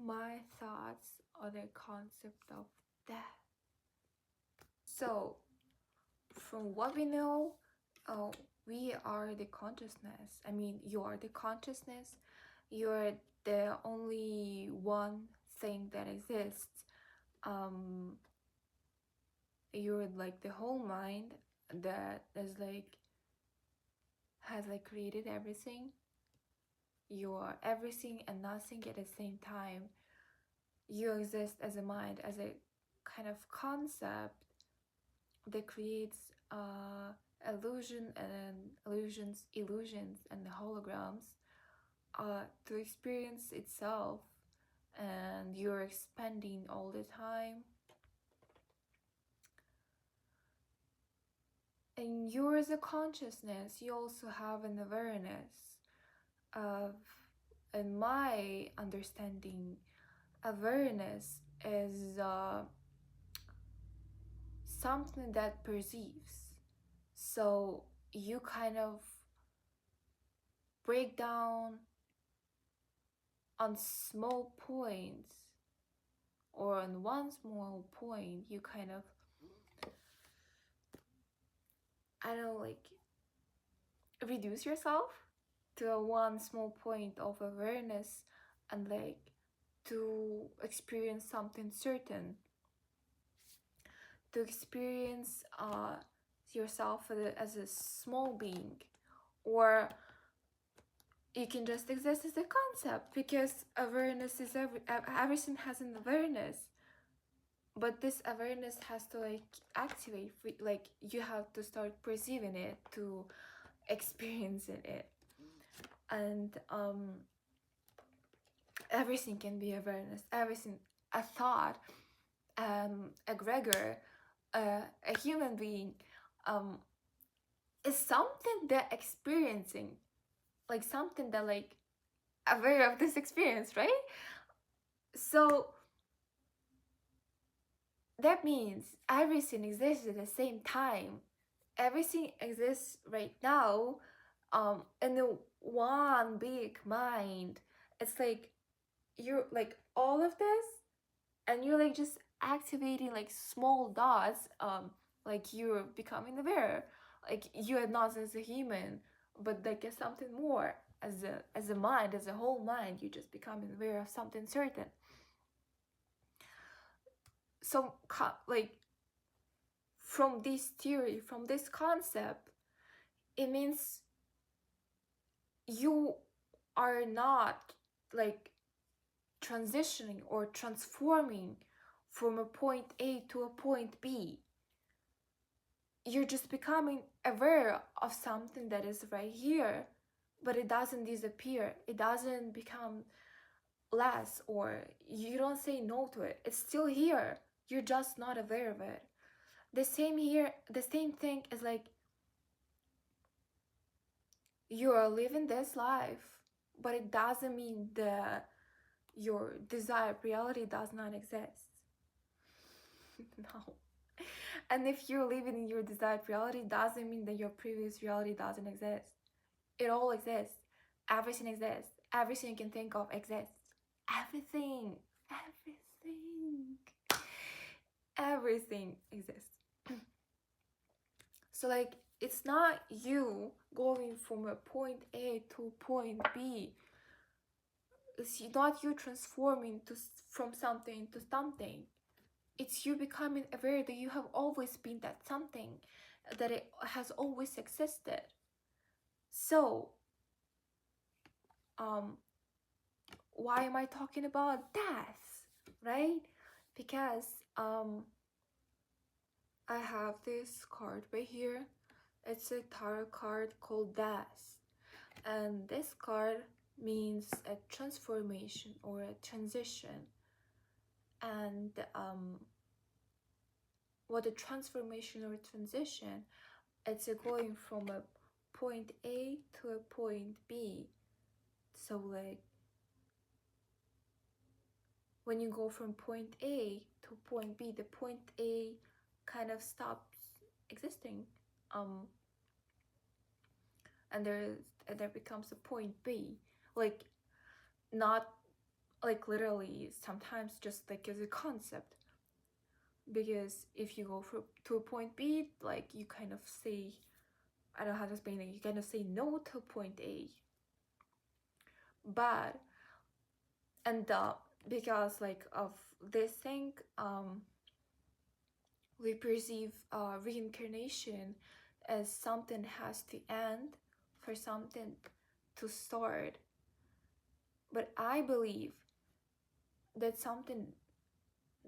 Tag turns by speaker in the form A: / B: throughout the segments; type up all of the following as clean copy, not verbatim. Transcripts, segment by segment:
A: my thoughts on the concept of death. So, from what we know, uh, we are the consciousness. I mean, you are the consciousness. You're the only one thing that exists. You're like the whole mind that is like has like created everything. You are everything and nothing at the same time. You exist as a mind, as a kind of concept that creates illusion and illusions and holograms to experience itself, and you're expanding all the time. And you as a consciousness, you also have an awareness of, in my understanding, awareness is something that perceives. So you kind of break down on small points, or on one small point, you kind of, I don't know, like reduce yourself to a one small point of awareness, and like to experience something certain, to experience yourself as a small being, or you can just exist as a concept, because awareness is everything has an awareness, but this awareness has to like activate, like you have to start perceiving it to experiencing it. And everything can be awareness, everything, a thought, a egregor, a human being, is something that experiencing, like something that like aware of this experience, right? So that means everything exists at the same time. Everything exists right now, in the one big mind. It's like you're like all of this, and you're like just activating like small dots, like you're becoming aware, like you are not as a human, but like as something more, as a mind, as a whole mind, you just becoming aware of something certain. So like from this theory, from this concept, it means you are not like transitioning or transforming from a point A to a point B. You're just becoming aware of something that is right here, but it doesn't disappear. It doesn't become less, or you don't say no to it. It's still here. You're just not aware of it. The same here, the same thing is like you are living this life, but it doesn't mean that your desired reality does not exist. No. And if you're living in your desired reality, doesn't mean that your previous reality doesn't exist. It all exists. Everything exists. Everything you can think of exists. Everything. Everything. Everything exists. So like it's not you going from a point A to point B. It's not you transforming from something to something. It's you becoming aware that you have always been that something, that it has always existed. So why am I talking about death, right? Because I have this card right here. It's a tarot card called Death, and this card means a transformation or a transition. And what a transformation or transition, it's a going from a point A to a point B. So like when you go from point A to point B, the point A kind of stops existing, and there becomes a point B, like not like literally sometimes just like as a concept, because if you go to a point B, like you kind of say, I don't know how to explain it, you kind of say no to point A. But and because like of this thing, we perceive reincarnation as something has to end for something to start. But I believe that something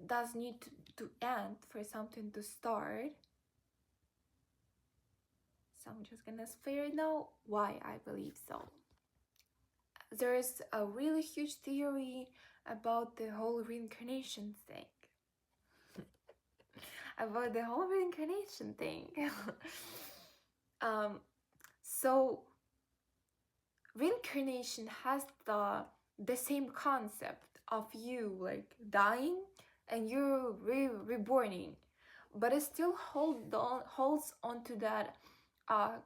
A: does need to end for something to start. So I'm just gonna explain right now why I believe so. There's a really huge theory about the whole reincarnation thing. About the whole reincarnation thing. So reincarnation has the same concept of you like dying and you're reborning, but it still holds on to that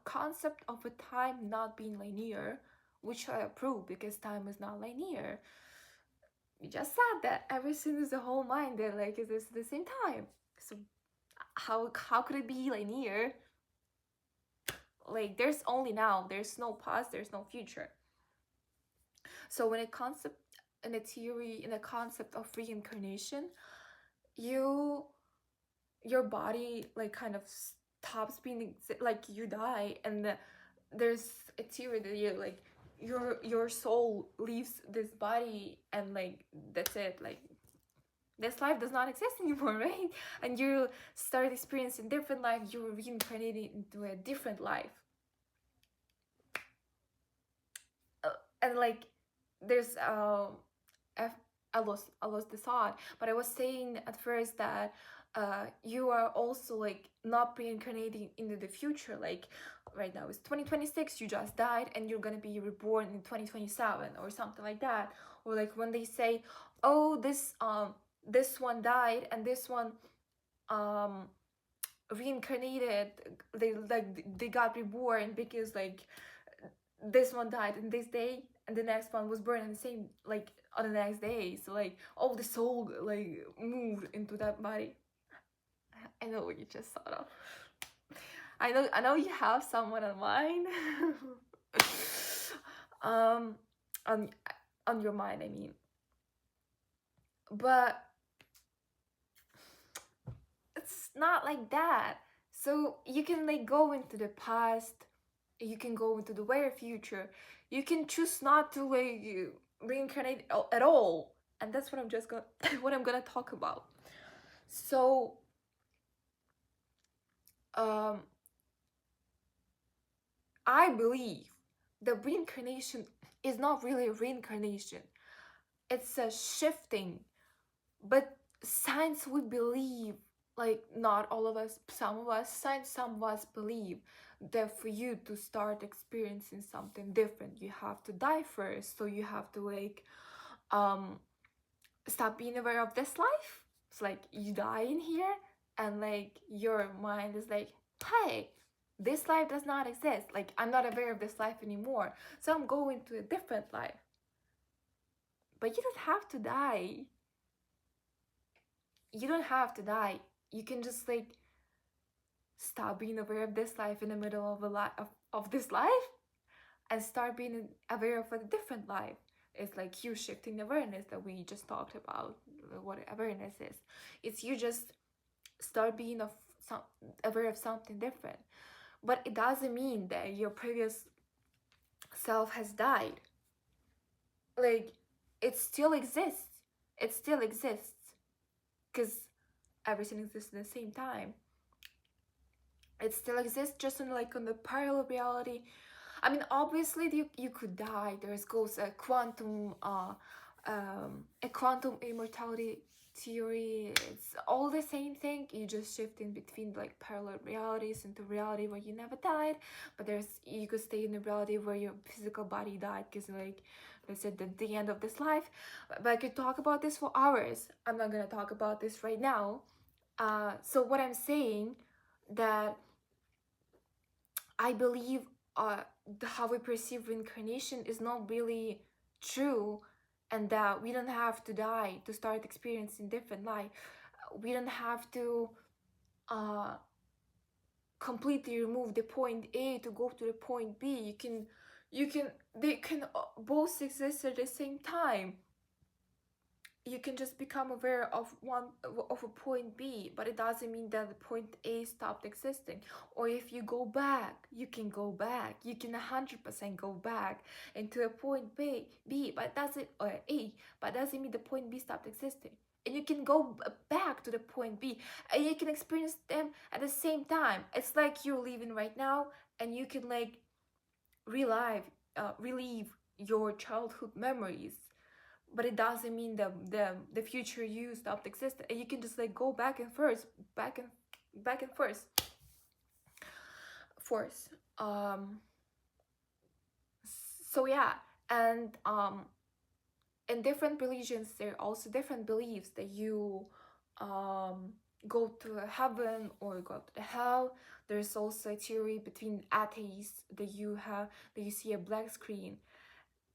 A: concept of a time not being linear, which I approve because time is not linear. We just said that everything is a whole mind that like exists at the same time. So how could it be linear? Like there's only now, there's no past, there's no future. So when it concept in a theory, in a concept of reincarnation, your body like kind of stops being like you die, and there's a theory that you like your soul leaves this body and like that's it, like this life does not exist anymore, right? And you start experiencing different life, you're reincarnated into a different life. And like there's I lost the thought, but I was saying at first that you are also like not reincarnating into the future. Like right now it's 2026, you just died and you're gonna be reborn in 2027 or something like that. Or like when they say, oh, this one died and this one reincarnated, they got reborn because like this one died in this day and the next one was born in the same like on the next day, so like all the soul like moved into that body. I know what you just thought of. I know you have someone in mind. um on your mind, I mean, but it's not like that. So you can like go into the past, you can go into the very future, you can choose not to like reincarnate at all, and that's what I'm just gonna what I'm gonna talk about. So I believe the reincarnation is not really a reincarnation, it's a shifting. But science would believe, like not all of us, some of us, science, some of us believe that for you to start experiencing something different, you have to die first. So you have to like stop being aware of this life. It's like you die in here and like your mind is like, hey, this life does not exist. Like I'm not aware of this life anymore. So I'm going to a different life. But you don't have to die. You don't have to die. You can just like stop being aware of this life in the middle of of this life and start being aware of a different life. It's like you shifting awareness that we just talked about, what awareness is. It's you just start being aware of something different. But it doesn't mean that your previous self has died. Like it still exists. It still exists because everything exists at the same time. It still exists just in like on the parallel reality. I mean, obviously you could die. There's goes a quantum immortality theory. It's all the same thing. You just shift in between like parallel realities into reality where you never died, but you could stay in a reality where your physical body died because like let's say the end of this life. But I could talk about this for hours. I'm not gonna talk about this right now. So what I'm saying that I believe how we perceive reincarnation is not really true, and that we don't have to die to start experiencing different life. We don't have to uh completely remove the point A to go to the point B. You can they can both exist at the same time. You can just become aware of one of a point B, but it doesn't mean that the point A stopped existing. Or if you go back, you can go back. You can 100% go back into a point B, but doesn't or A, but doesn't mean the point B stopped existing. And you can go back to the point B, and you can experience them at the same time. It's like you're living right now, and you can like relive your childhood memories, but it doesn't mean the future you stopped existing. And you can just like go back and forth, back and forth. So yeah, and in different religions there are also different beliefs that you um go to heaven or go to hell. There's also a theory between atheists that you see a black screen.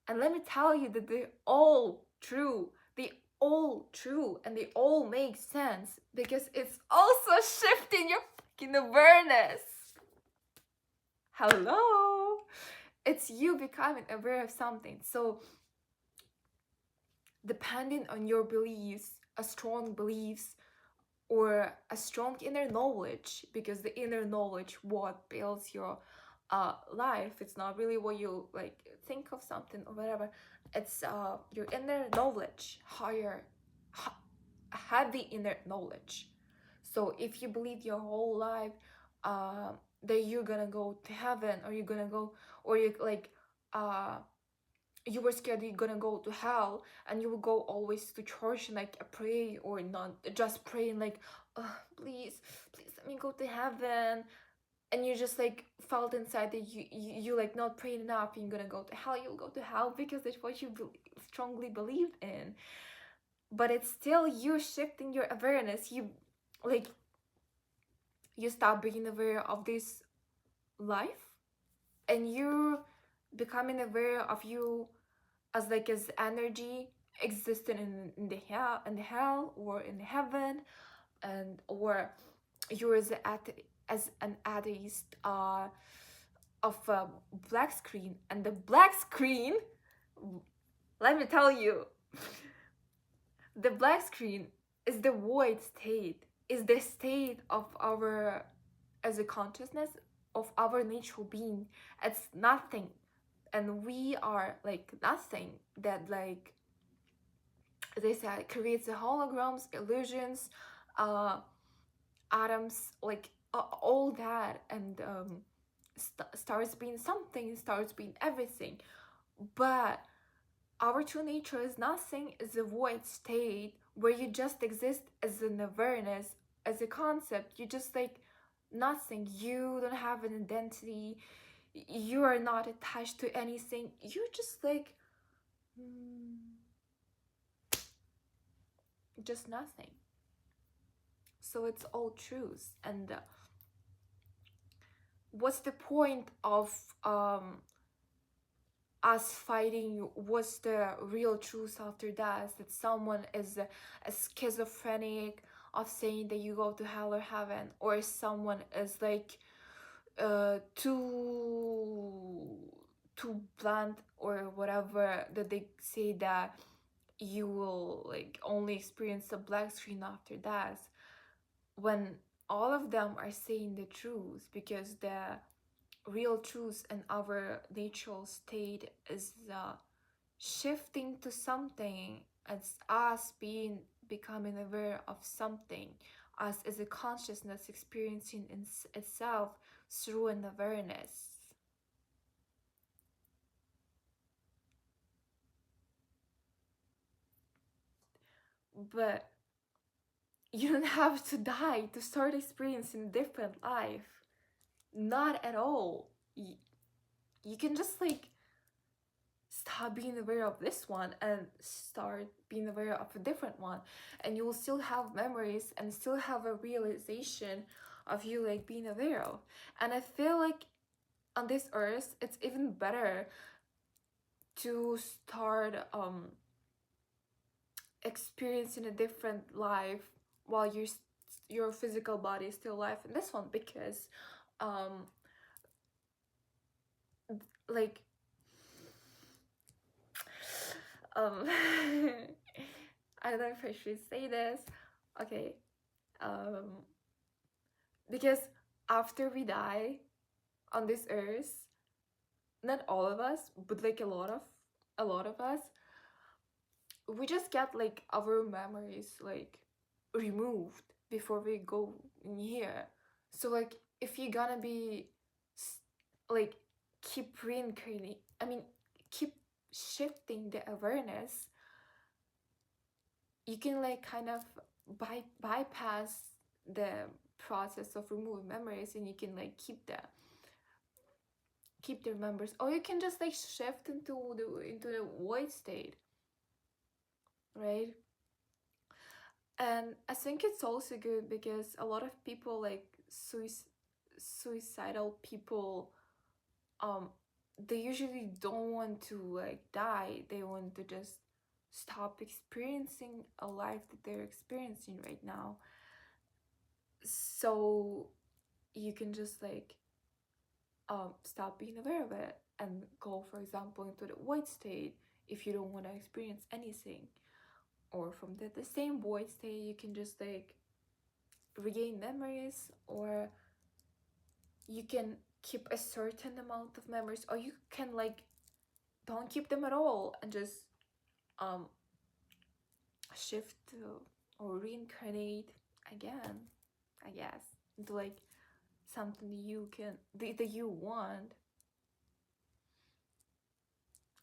A: And let me tell you that they're all true. They all true, and they all make sense because it's also shifting your fucking awareness. Hello. It's you becoming aware of something. So depending on your beliefs, a strong beliefs or a strong inner knowledge, because the inner knowledge what builds your life. It's not really what you like think of something or whatever. It's your inner knowledge, higher heavy inner knowledge. So if you believe your whole life that you're gonna go to heaven, or you're gonna go, or you like you were scared you're gonna go to hell, and you will go always to church and like pray, or not just praying like, oh, please let me go to heaven, and you just like felt inside that you like not praying enough, you're gonna go to hell. You'll go to hell because that's what you strongly believed in. But it's still you shifting your awareness. Like you stop being aware of this life, and you're becoming aware of you as like as energy existing in the hell or in heaven, and or you're as an atheist of a black screen. And the black screen, let me tell you, the black screen is the void state, is the state of our as a consciousness of our natural being. It's nothing, and we are like nothing that like they said creates the holograms, illusions, uh atoms, like all that, and starts being something, starts being everything. But our true nature is nothing, is a void state where you just exist as an awareness, as a concept. You just like nothing. You don't have an identity. You are not attached to anything. You're just like just nothing. So it's all truth. And what's the point of us fighting? What's the real truth after that? That someone is a schizophrenic of saying that you go to hell or heaven, or someone is like too blunt or whatever, that they say that you will like only experience the black screen after that, when all of them are saying the truth. Because the real truth in our natural state is shifting to something. It's us becoming aware of something. Us as a consciousness experiencing itself through an awareness. But you don't have to die to start experiencing a different life. Not at all. You can just like stop being aware of this one and start being aware of a different one, and you will still have memories and still have a realization of you like being aware of. And I feel like on this earth it's even better to start experiencing a different life while your physical body is still alive in this one, because um like um I don't know if I should say this. Okay. um because after we die on this earth, not all of us, but like a lot of us, we just get like our memories like removed before we go in here. So like if you're gonna be like keep reincarnating, I mean keep shifting the awareness, you can like kind of bypass the process of removing memories, and you can like keep the members, or you can just like shift into the void state, right? And I think it's also good because a lot of people like suicidal people, um they usually don't want to like die, they want to just stop experiencing a life that they're experiencing right now. So you can just like stop being aware of it and go, for example, into the void state if you don't want to experience anything. Or from the same void state, you can just like regain memories, or you can keep a certain amount of memories, or you can like don't keep them at all and just um shift or reincarnate again, I guess, into like something you can that you want.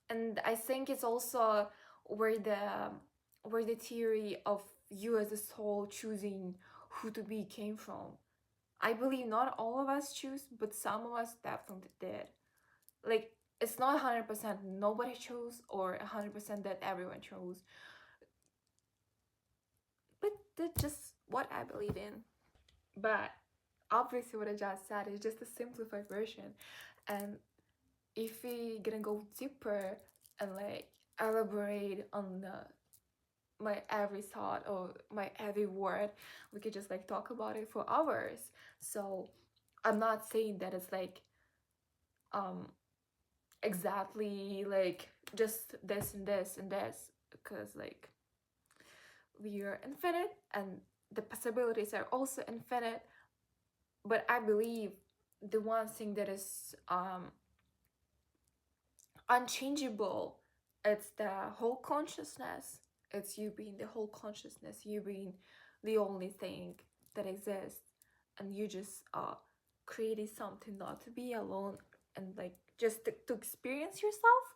A: And I think it's also where the theory of you as a soul choosing who to be came from. I believe not all of us choose, but some of us definitely did. Like it's not 100% nobody chose or 100% that everyone chose, but that's just what I believe in. But obviously what I just said is just a simplified version, and if we gonna go deeper and like elaborate on my every thought or my every word, we could just like talk about it for hours. So I'm not saying that it's like um exactly like just this and this and this, because like we are infinite and the possibilities are also infinite. But I believe the one thing that is unchangeable, it's the whole consciousness. It's you being the whole consciousness, you being the only thing that exists, and you just creating something not to be alone and like just to experience yourself.